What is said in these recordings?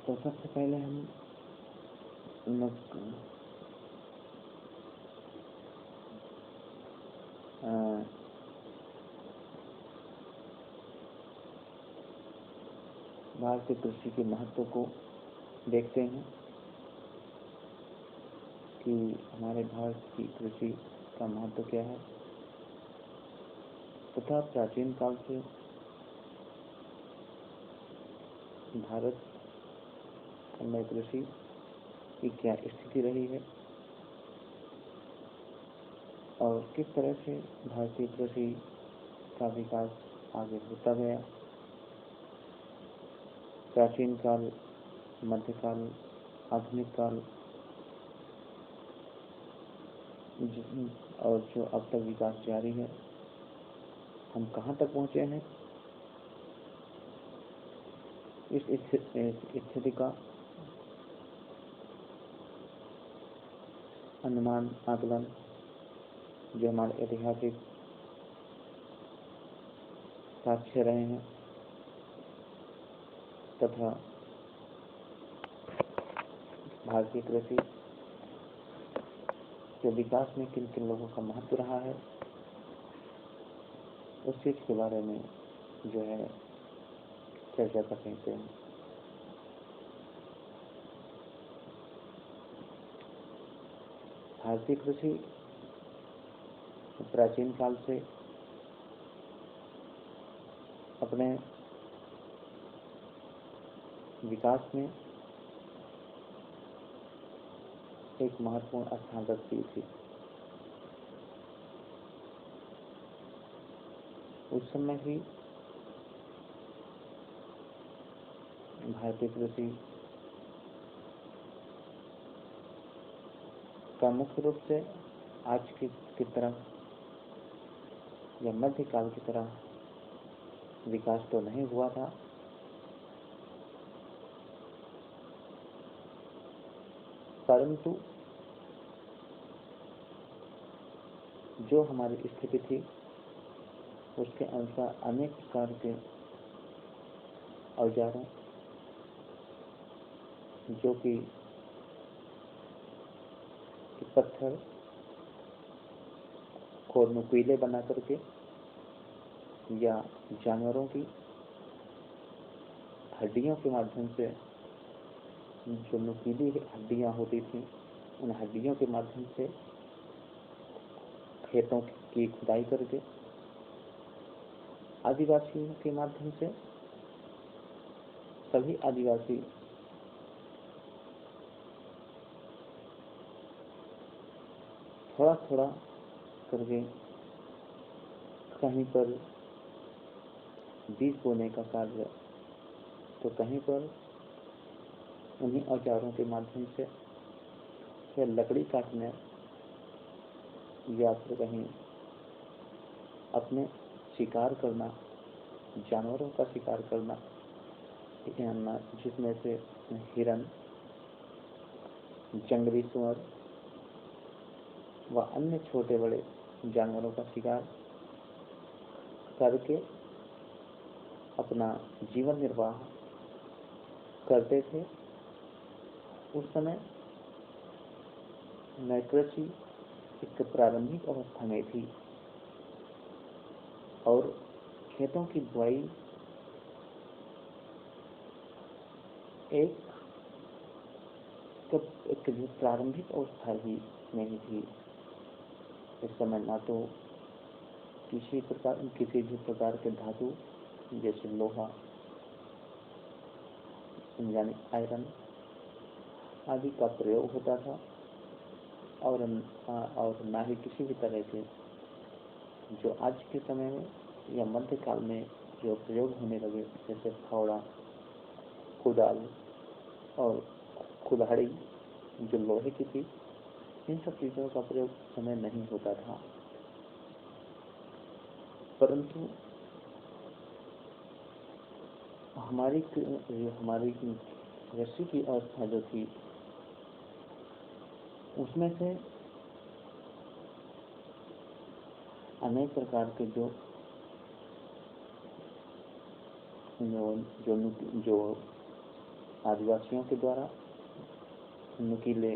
तो सबसे पहले हम लोग भारतीय कृषि के महत्व को देखते हैं कि हमारे भारत की कृषि का महत्व क्या है तथा प्राचीन काल से भारत में कृषि की क्या स्थिति रही है और किस तरह से भारतीय कृषि का विकास आगे होता गया। प्राचीन काल, मध्यकाल, आधुनिक काल और जो अब तक विकास जारी है, हम कहाँ तक पहुँचे हैं, इस स्थिति का अनुमान आकलन जो हमारे ऐतिहासिक साक्ष्य रहे हैं तथा भारतीय कृषि के विकास में किन किन लोगों का महत्व रहा है, उस चीज के बारे में जो है चर्चा कर सकते हैं। भारतीय कृषि प्राचीन काल से अपने विकास में एक महत्वपूर्ण स्थान रखती थी। उस समय ही भारतीय कृषि का मुख्य रूप से आज की तरह या मध्यकाल की तरह विकास तो नहीं हुआ था, परंतु जो हमारी स्थिति थी उसके अनुसार अनेक प्रकार के औजारों जो कि पत्थर को नुकीले बना करके या जानवरों की हड्डियों के माध्यम से, जो नुकीली हड्डियां होती थी, उन हड्डियों के माध्यम से खेतों की खुदाई करके आदिवासियों के माध्यम से सभी आदिवासी थोड़ा थोड़ा करके कहीं पर बीज बोने का कार्य तो कहीं पर उन्हीं औजारों के माध्यम से या लकड़ी काटने या फिर कहीं अपने शिकार करना, जानवरों का शिकार करना, जिसमें से हिरन, जंगली सुअर व अन्य छोटे बड़े जानवरों का शिकार करके अपना जीवन निर्वाह करते थे। उस समय कृषि एक प्रारंभिक अवस्था में थी और खेतों की बुआई एक प्रारंभिक अवस्था ही नहीं थी। इस समय ना तो किसी भी प्रकार के धातु जैसे लोहा यानी आयरन आदि का प्रयोग होता था और ना ही किसी भी तरह के जो आज के समय में या मध्यकाल में जो प्रयोग होने लगे जैसे फावड़ा, कुदाल और कुल्हाड़ी जो लोहे की थी, इन सब चीजों का प्रयोग समय नहीं होता था। परंतु हमारी कृषि की अवस्था जो थी उसमें से अनेक प्रकार के जो आदिवासियों के द्वारा नुकीले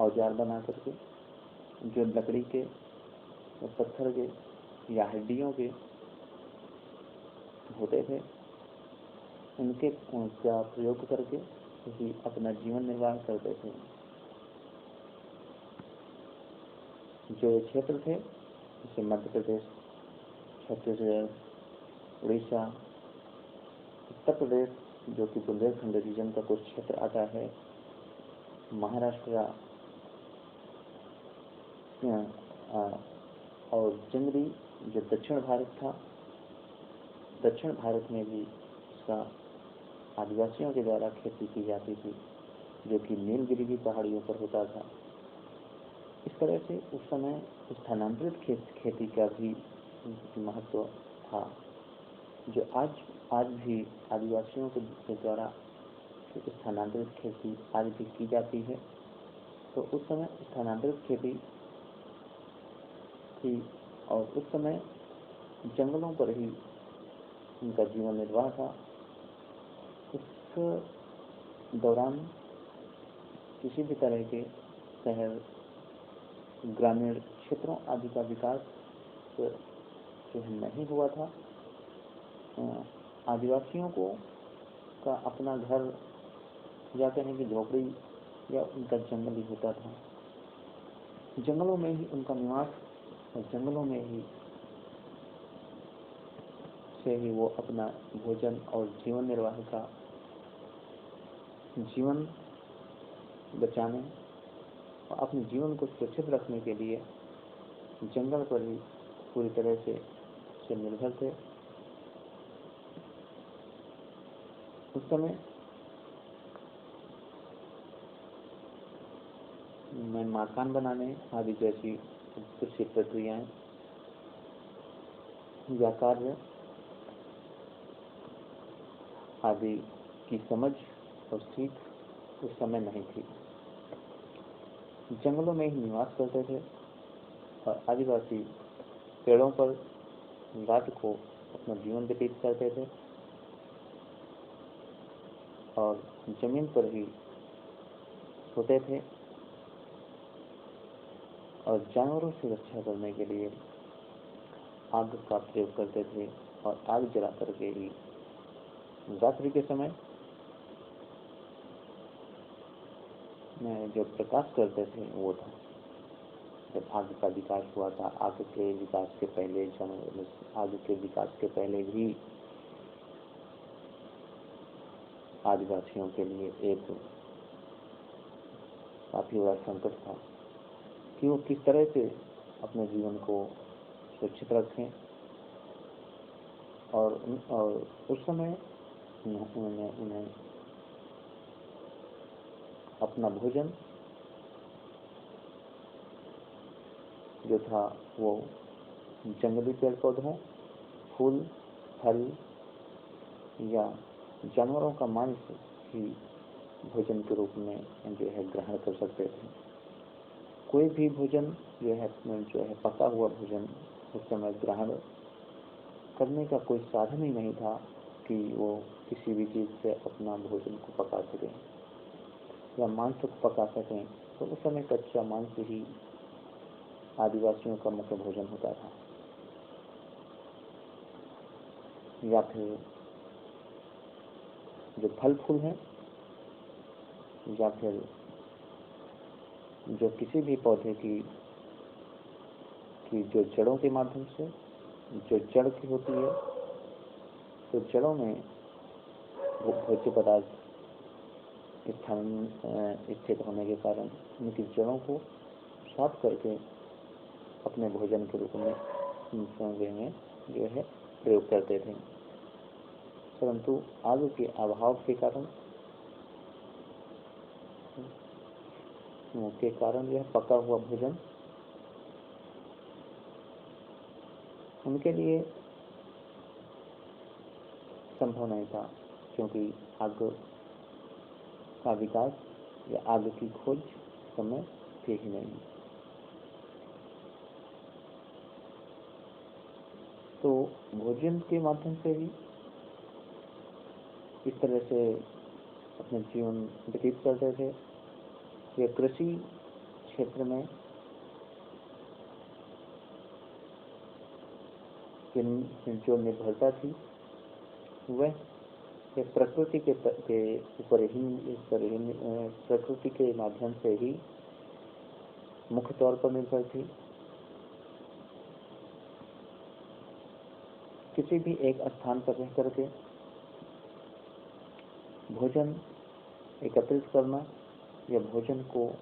औजार बना करके, जो लकड़ी के, पत्थर के या हड्डियों के होते थे, उनका प्रयोग करके ही अपना जीवन निर्वाह करते थे। जो ये क्षेत्र थे, जैसे मध्य प्रदेश, छत्तीसगढ़, उड़ीसा, उत्तर प्रदेश जो कि बुंदेलखंड रीजन का कुछ क्षेत्र आता है, महाराष्ट्र और जंगली जो दक्षिण भारत था, दक्षिण भारत में भी इसका आदिवासियों के द्वारा खेती की जाती थी, जो कि नीलगिरी की पहाड़ियों पर होता था। इस तरह से उस समय स्थानांतरित खेती का भी महत्व था, जो आज भी आदिवासियों के द्वारा स्थानांतरित खेती आज भी की जाती है। तो उस समय स्थानांतरित खेती थी और उस समय जंगलों पर ही उनका जीवन निर्वाह था। उस दौरान किसी भी तरह के शहर, ग्रामीण क्षेत्रों आदि का विकास जो है नहीं हुआ था। आदिवासियों को का अपना घर या कहें कि झोपड़ी या उनका जंगल ही होता था। जंगलों में ही उनका निवास और जंगलों में ही से ही वो अपना भोजन और जीवन निर्वाह का जीवन बचाने और अपने जीवन को सुरक्षित रखने के लिए जंगल पर ही पूरी तरह से निर्भर थे। उस समय में मकान बनाने आदि जैसी कुछ प्रक्रियाएं या कार्य आदि की समझ और सीख उस समय नहीं थी। जंगलों में ही निवास करते थे और आदिवासी पेड़ों पर रात को अपना जीवन व्यतीत करते थे और जमीन पर ही सोते थे और जानवरों से रक्षा करने के लिए आग का प्रयोग करते थे और आग जला करके ही रात्रि के समय में जो प्रकाश करते थे वो था। जब आग का विकास हुआ था, आग के विकास के पहले भी आदिवासियों के लिए एक काफी बड़ा संकट था कि वो किस तरह से अपने जीवन को सुरक्षित रखें और उस समय उन्हें अपना भोजन जो था वो जंगली पेड़ पौधों, फूल, फल या जानवरों का मांस ही भोजन के रूप में जो है ग्रहण कर सकते थे। कोई भी भोजन जो है पका हुआ भोजन उस समय ग्रहण करने का कोई साधन ही नहीं था कि वो किसी भी चीज से अपना भोजन को पका सकें या मांस को पका सकें। तो उस समय कच्चा मांस ही आदिवासियों का मुख्य भोजन होता था, या फिर जो फल फूल हैं या फिर जो किसी भी पौधे की जो जड़ों के माध्यम से जो जड़ की होती है, तो जड़ों में वो भोज्य पदार्थ स्थित होने के कारण उनकी जड़ों को साफ करके अपने भोजन के रूप में जो है प्रयोग करते थे। परंतु आग के अभाव के कारण यह पका हुआ भोजन उनके लिए संभव नहीं था, क्योंकि आग का विकास या आग की खोज समय थे ही नहीं। तो भोजन के माध्यम से ही इस तरह से अपने जीवन व्यतीत करते थे। ये कृषि क्षेत्र में जो निर्भरता थी वह प्रकृति के ऊपर ही प्रकृति के माध्यम से ही मुख्य तौर पर निर्भर थी। किसी भी एक स्थान पर रह करके भोजन एकत्रित करना या भोजन को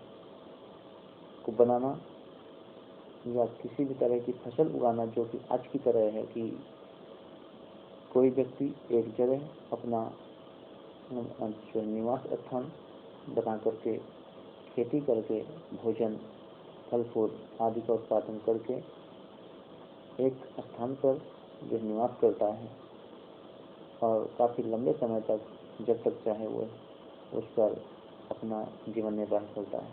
बनाना या किसी भी तरह की फसल उगाना, जो कि आज की तरह है कि कोई व्यक्ति एक जगह अपना जो निवास स्थान बना करके खेती करके भोजन फल फूल आदि का उत्पादन करके एक स्थान पर जो निवास करता है और काफी लंबे समय तक जब तक चाहे वो उस पर अपना जीवन निर्वाह करता है।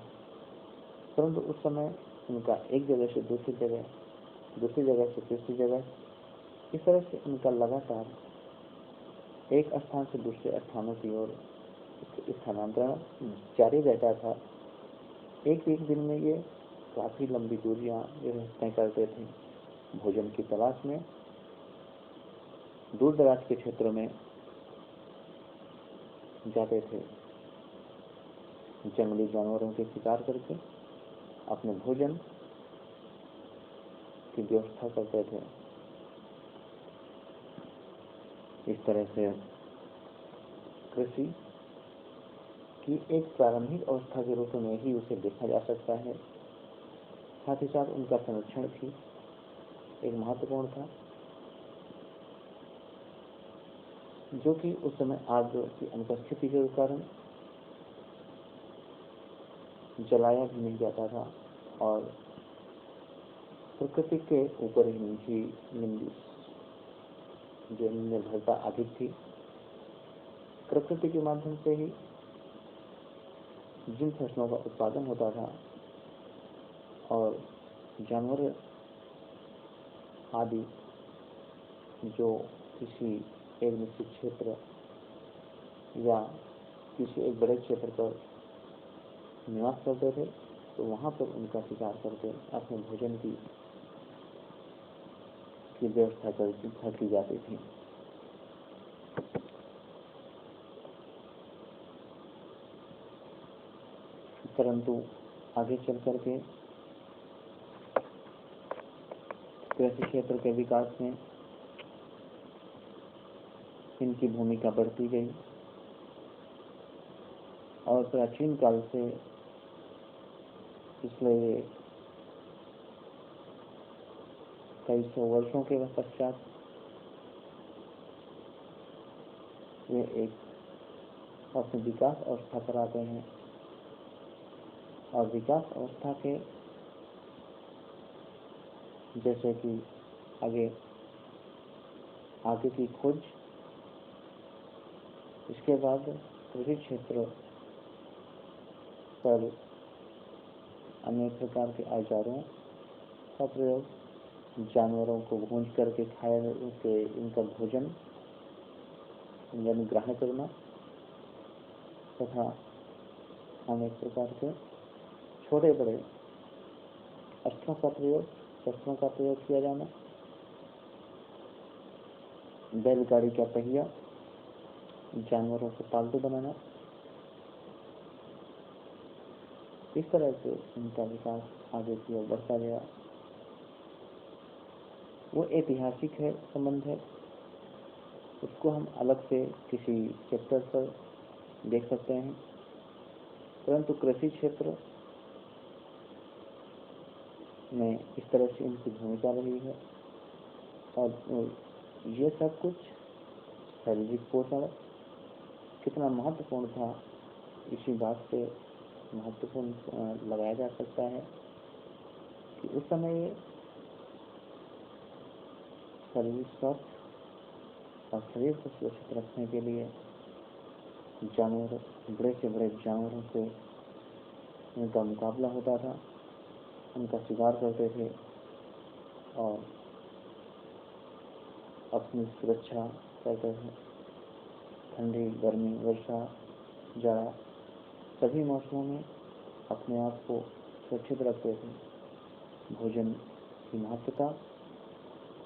परंतु उस समय उनका एक जगह से दूसरी जगह, दूसरी जगह से तीसरी जगह, इस तरह से उनका लगातार एक स्थान से दूसरे स्थानों की ओर स्थानांतरण जारी रहता था। एक दिन में ये काफी लंबी दूरियां तय करते थे। भोजन की तलाश में दूर दराज के क्षेत्रों में जाते थे। जंगली जानवरों के शिकार करके अपने भोजन की व्यवस्था करते थे। इस तरह से कृषि की एक प्रारंभिक अवस्था के रूप में ही उसे देखा जा सकता है। साथ ही साथ उनका संरक्षण भी एक महत्वपूर्ण था, जो कि उस समय आग की अनुपस्थिति के कारण जलाया भी नहीं जाता था और प्रकृति के ऊपर ही जो निर्भरता अधिक थी। प्रकृति के माध्यम से ही जिन फसलों का उत्पादन होता था और जानवर आदि जो किसी एक निश्चित क्षेत्र या किसी एक बड़े क्षेत्र पर निवास करते थे, तो वहां पर उनका शिकार करके अपने भोजन की व्यवस्था की जाती थी। परंतु आगे चल करके कृषि क्षेत्र के विकास में इनकी भूमिका बढ़ती गई और प्राचीन काल से पिछले कई सौ वर्षों के पश्चात वे एक अपने विकास अवस्था पर आते हैं और विकास अवस्था के जैसे कि आगे की खोज, इसके बाद कृषि क्षेत्र पर अनेक प्रकार के औजारों का प्रयोग, जानवरों को भूंज करके इनका भोजन यानी ग्रहण करना तथा अनेक प्रकार के छोटे बड़े शस्त्रों का प्रयोग किया जाना, बैलगाड़ी का पहिया, जानवरों को पालतू बनाना, इस तरह से इनका विकास आगे की ओर बढ़ता गया। वो ऐतिहासिक है संबंध है, उसको हम अलग से किसी चैप्टर पर देख सकते हैं। परंतु कृषि क्षेत्र में इस तरह से इनकी भूमिका रही है और ये सब कुछ शारीरिक पोषण कितना महत्वपूर्ण था, इसी बात से महत्वपूर्ण लगाया जा सकता है कि उस समय शरीर स्वस्थ और शरीर को सुरक्षित रखने के लिए जानवर, बड़े से बड़े जानवरों से उनका मुकाबला होता था, उनका शिकार करते थे और अपनी सुरक्षा करते थे। ठंडी, गर्मी, वर्षा, जाड़ा सभी मौसमों में अपने आप को सुरक्षित रखते थे। भोजन की महत्वता,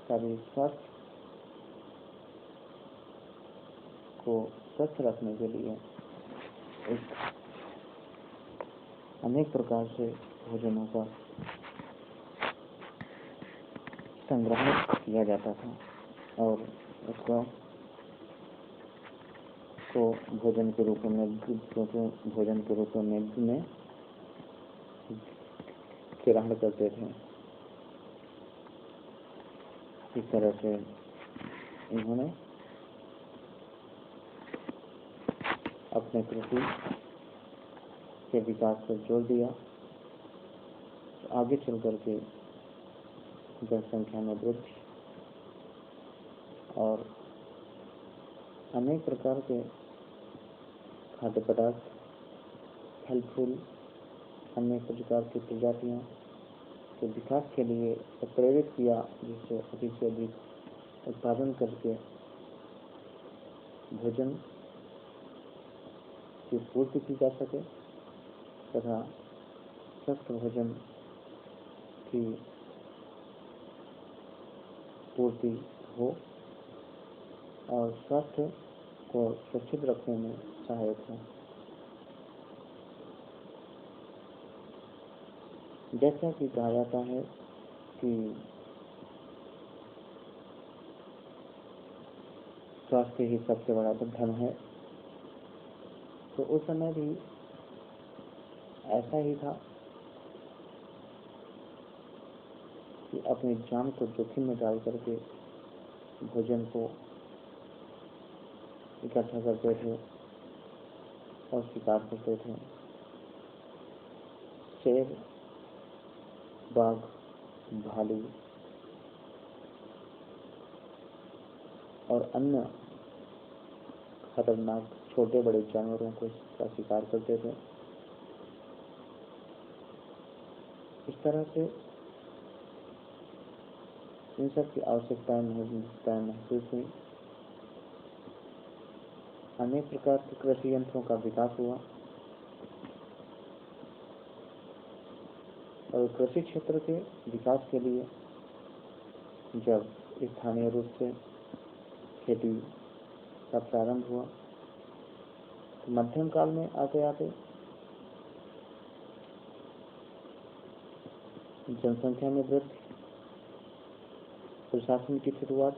शारीरिक स्वास्थ्य को स्वस्थ रखने के लिए अनेक प्रकार से भोजनों का संग्रह किया जाता था और उसका को भोजन के रूप में ग्रहण करते थे। इस तरह से इन्होंने अपने कृषि के विकास पर जोर दिया। आगे चल करके जनसंख्या में वृद्धि और अनेक प्रकार के खाद्य पदार्थ, फल फूल, अनेक प्रकार की प्रजातियों के विकास के लिए प्रेरित किया, जिससे अधिक से अधिक उत्पादन करके भोजन की पूर्ति की जा सके तथा स्वस्थ भोजन की पूर्ति हो और स्वास्थ्य को सुरक्षित रखने में सहायक हो। जैसा कि कहा जाता है कि स्वास्थ्य ही सबसे बड़ा धन है, तो उस समय भी ऐसा ही था कि अपनी जान को जोखिम में डाल करके भोजन को इकट्ठा करते थे और शिकार करते थे। शेर, बाघ, भालू और अन्य खतरनाक छोटे बड़े जानवरों को का शिकार करते थे। इस तरह से इन सब की आवश्यकताएं महसूस हुई। अनेक प्रकार के कृषि यंत्रों का विकास हुआ और कृषि क्षेत्र के विकास के लिए जब स्थानीय रूप से खेती का प्रारंभ हुआ तो मध्यम काल में आते आते जनसंख्या में वृद्धि, प्रशासन की शुरुआत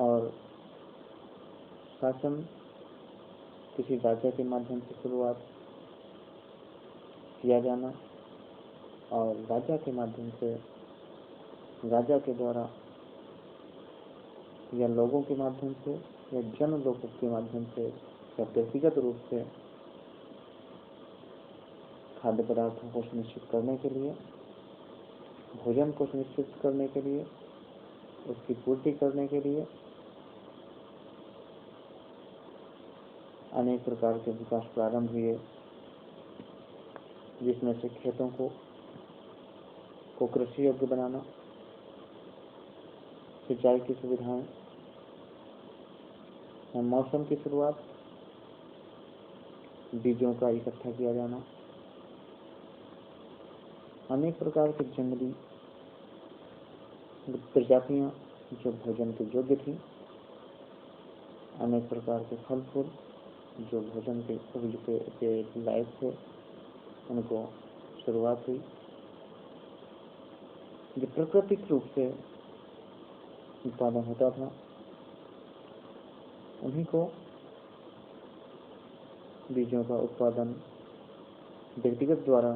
और शासन किसी राजा के माध्यम से शुरुआत किया जाना और राजा के माध्यम से, राजा के द्वारा या लोगों के माध्यम से या जन लोगों के माध्यम से या व्यक्तिगत रूप से खाद्य पदार्थों को सुनिश्चित करने के लिए, भोजन को सुनिश्चित करने के लिए, उसकी पूर्ति करने के लिए अनेक प्रकार के विकास प्रारंभ हुए, जिसमें से खेतों को कृषि योग्य बनाना, सिंचाई की सुविधाएं, मौसम की शुरुआत, बीजों का इकट्ठा किया जाना, अनेक प्रकार के जंगली प्रजातियां जो भोजन के योग्य थी, अनेक प्रकार के फल फूल जो भोजन के लायक थे, उनको शुरुआत हुई। जो प्राकृतिक रूप से उत्पादन होता था उन्हीं को बीजों का उत्पादन व्यक्तिगत द्वारा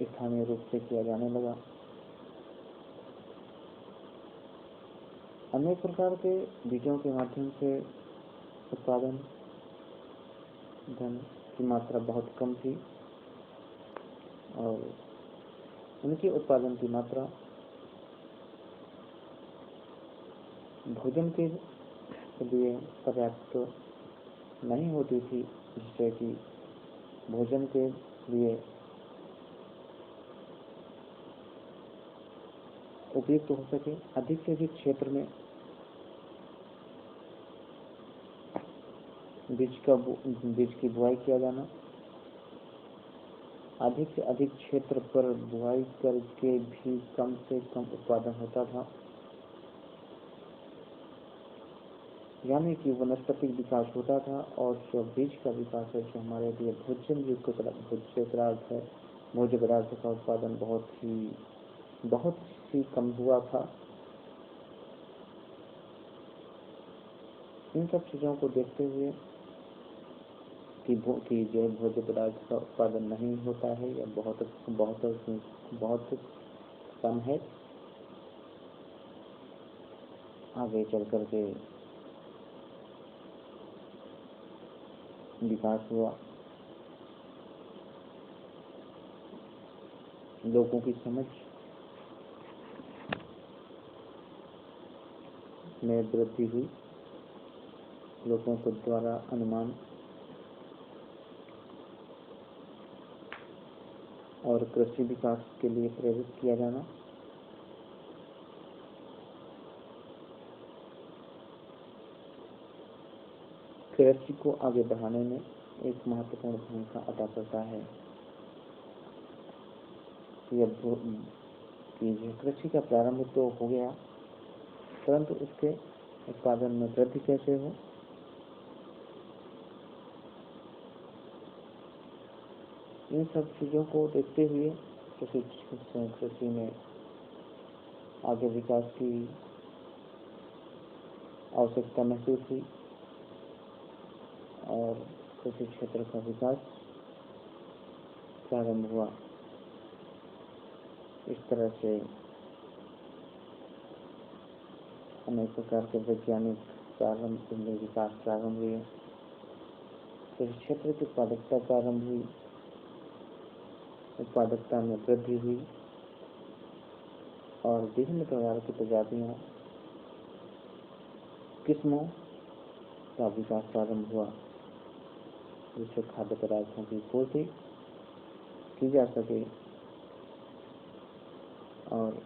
स्थानीय रूप से किया जाने लगा। अनेक प्रकार के बीजों के माध्यम से उत्पादन धन की मात्रा बहुत कम थी और उनके उत्पादन की मात्रा भोजन के लिए पर्याप्त नहीं होती थी, जिससे कि भोजन के लिए उपयुक्त हो सके। अधिक से अधिक क्षेत्र में बीज की बुआई किया जाना, अधिक से अधिक क्षेत्र पर बुआई करके भी कम से कम उत्पादन होता था। यानी कि वनस्पतिक विकास होता था और जो बीज का विकास है, जो हमारे लिए भोज्य पदार्थ का उत्पादन बहुत ही कम हुआ था। इन सब चीजों को देखते हुए कि जो भोज्य पदार्थ का उत्पादन नहीं होता है या बहुत कम है, आगे चल करके विकास हुआ। लोगों की समझ में वृद्धि हुई, लोगों के द्वारा अनुमान और कृषि विकास के लिए प्रेरित किया जाना, कृषि को आगे बढ़ाने में एक महत्वपूर्ण भूमिका अदा करता है। कृषि का प्रारंभ तो हो गया, परंतु उसके उत्पादन में वृद्धि कैसे हो, इन सब चीजों को देखते हुए कृषि में आगे विकास की आवश्यकता महसूस हुई और कृषि क्षेत्र का विकास प्रारंभ हुआ। इस तरह से अनेक प्रकार के वैज्ञानिक विकास प्रारंभ हुए, कृषि क्षेत्र की उत्पादकता प्रारंभ हुई, उत्पादकता में वृद्धि हुई और विभिन्न प्रकार की प्रजातियों किस्मों का विकास प्रारंभ हुआ, जिससे खाद्य पदार्थों की पूर्ति की जा सके और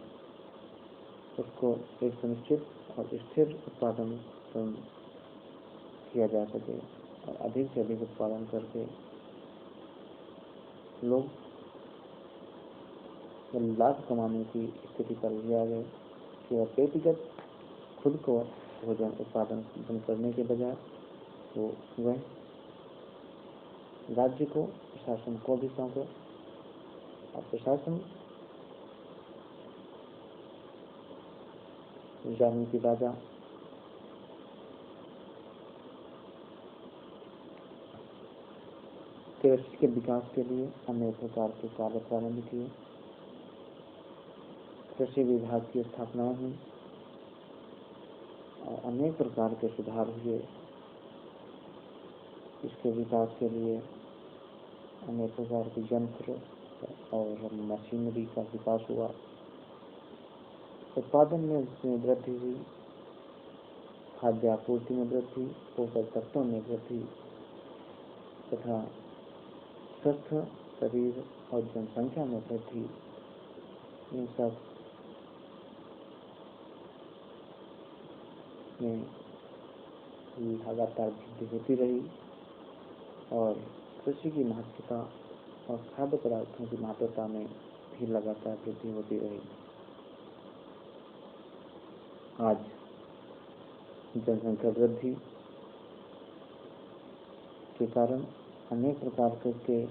उसको एक सुनिश्चित और स्थिर उत्पादन किया जा सके और अधिक से अधिक उत्पादन करके लोग लाभ कमाने की स्थिति पर भी आ गए कि व्यक्तिगत खुद को भोजन उत्पादन करने के बजाय वो वह राज्य को, प्रशासन को भी सौंपे और प्रशासन राजनीति राजा कृषि के विकास के लिए अनेक प्रकार के कार्य प्रारंभ किए, कृषि विभाग की स्थापना हुई और अनेक प्रकार के सुधार हुए। इसके विकास के लिए अनेक प्रकार के यंत्र और मशीनरी का विकास हुआ, उत्पादन में वृद्धि हुई, खाद्य आपूर्ति में वृद्धि, पोषक तत्वों में वृद्धि तथा स्वस्थ शरीर और जनसंख्या में वृद्धि, इन सब में लगातार वृद्धि होती रही और कृषि की महत्वता और खाद्य पदार्थों की महत्वता में भी लगातार वृद्धि होती रही। आज जनसंख्या वृद्धि के कारण अनेक प्रकार के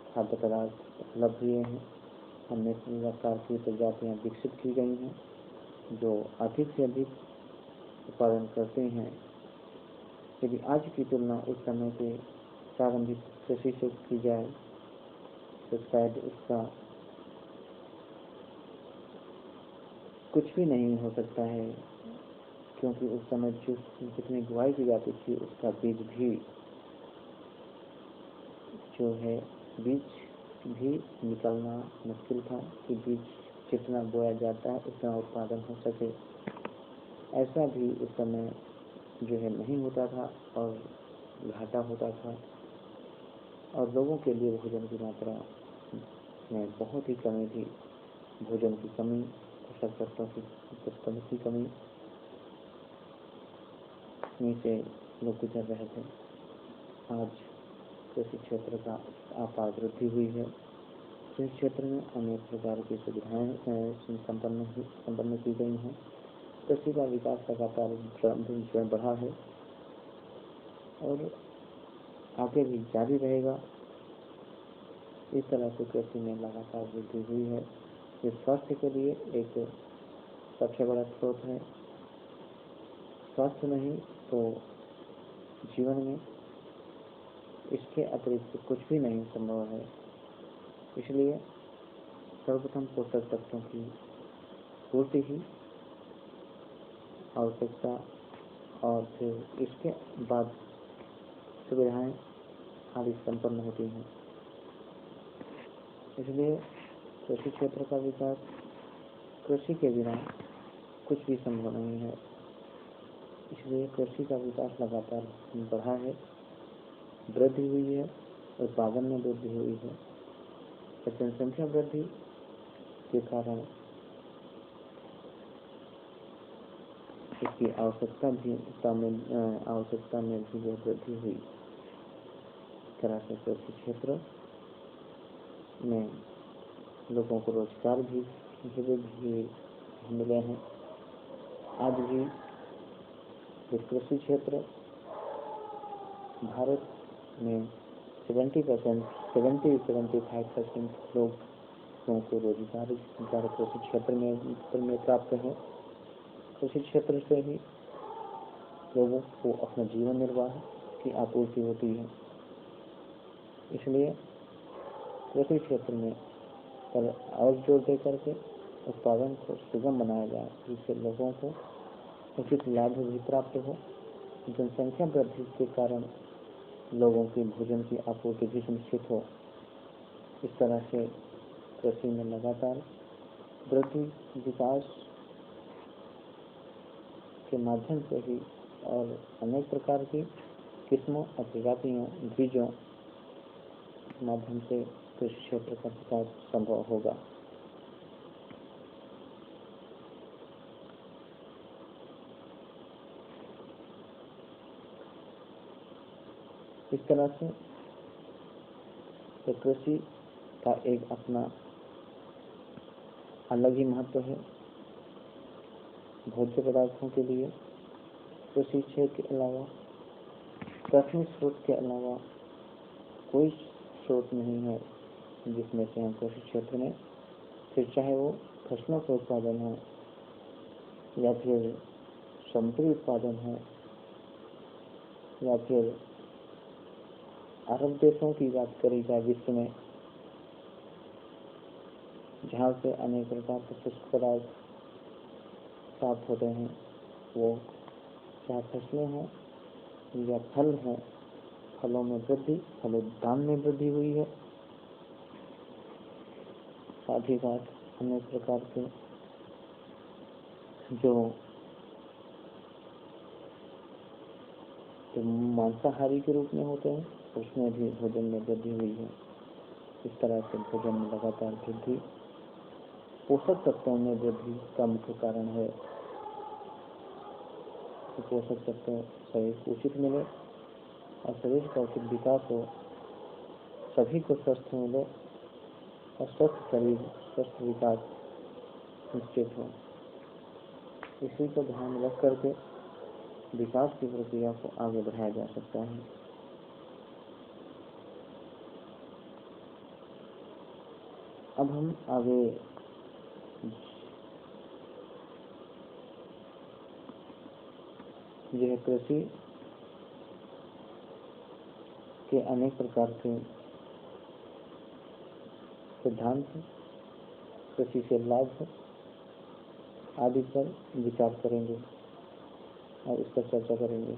खाद्य पदार्थ उपलब्ध हुए हैं, अनेक प्रकार की प्रजातियां विकसित की गई हैं जो अधिक से अधिक उत्पादन करते हैं। यदि आज की तुलना उस समय के प्रारंभिक कृषि से की जाए तो शायद उसका कुछ भी नहीं हो सकता है, क्योंकि उस समय जितनी बुआई की जाती थी उसका बीज भी निकलना मुश्किल था कि बीज जितना बोया जाता है उतना उत्पादन हो सके। ऐसा भी उस समय नहीं होता था और घाटा होता था और लोगों के लिए भोजन की मात्रा में बहुत ही कमी थी। भोजन की कमी, पोषक तत्वों की कमी से लोग गुजर रहे थे। आज कृषि क्षेत्र का अपार वृद्धि हुई है। कृषि क्षेत्र में अनेक प्रकार की सुविधाएं संपन्न की गई हैं। कृषि का विकास लगातार बढ़ा है और आगे भी जारी रहेगा। इस तरह से कृषि में लगातार वृद्धि हुई है। ये स्वास्थ्य के लिए एक सबसे बड़ा स्रोत है। स्वास्थ्य नहीं तो जीवन में इसके अतिरिक्त कुछ भी नहीं संभव है। इसलिए सर्वप्रथम पोषक तत्वों की पूर्ति ही आवश्यकता और फिर इसके बाद सुविधाएं आदि संपन्न होती हैं। इसलिए कृषि क्षेत्र का विकास, कृषि के बिना कुछ भी संभव नहीं है। इसलिए कृषि का विकास लगातार बढ़ा है, वृद्धि हुई है, उत्पादन में वृद्धि हुई है। जनसंख्या वृद्धि के कारण इसकी आवश्यकता में भी वृद्धि हुई। इस तरह से कृषि क्षेत्र में लोगों को रोजगार भी मिले हैं। आज भी कृषि क्षेत्र भारत में 75% लोगों को रोजगार कृषि क्षेत्र में प्राप्त है। कृषि क्षेत्र से ही लोगों को अपना जीवन निर्वाह की आपूर्ति होती है। इसलिए कृषि क्षेत्र में पर और जोर दे करके उत्पादन को सुगम बनाया जाए, जिससे लोगों को उचित लाभ भी प्राप्त हो। जनसंख्या वृद्धि के कारण लोगों की भोजन की आपूर्ति भी सुनिश्चित हो। इस तरह से कृषि में लगातार वृद्धि विकास के माध्यम से ही और अनेक प्रकार की किस्मों और प्रजातियों बीजों के माध्यम से कृषि क्षेत्र का विकास संभव होगा। इस तरह से कृषि का एक अपना अलग ही महत्व है। भोज्य पदार्थों के लिए कृषि क्षेत्र के अलावा, प्राथमिक स्रोत के अलावा कोई स्रोत नहीं है जिसमें से हम कृषि क्षेत्र में, फिर चाहे वो फसलों का उत्पादन हो या फिर समुद्री उत्पादन हो या फिर अरब देशों की बात करी जाए विश्व में, जहाँ से अनेक प्रकार के शुष्क पदार्थ प्राप्त होते हैं, वो चाहे फसलें हों या फल हों, फलों में वृद्धि, फलोद्यान में वृद्धि हुई है। साथ ही साथ अनेक प्रकार के जो मांसाहारी के रूप में होते हैं, उसमें भी भोजन में वृद्धि हुई है। इस तरह से भोजन में लगातार वृद्धि, पोषक तत्वों में वृद्धि का मुख्य कारण है कि पोषक तत्व शरीर को उचित मिले और शरीर का उचित विकास हो, सभी को स्वस्थ मिले और स्वस्थ शरीर, स्वस्थ विकास निश्चित हो। इसी को ध्यान में रख करके विकास की प्रक्रिया को आगे बढ़ाया जा सकता है। अब हम आगे यह कृषि के अनेक प्रकार के सिद्धांत, कृषि से लाभ आदि पर विचार करेंगे और इस पर चर्चा करेंगे।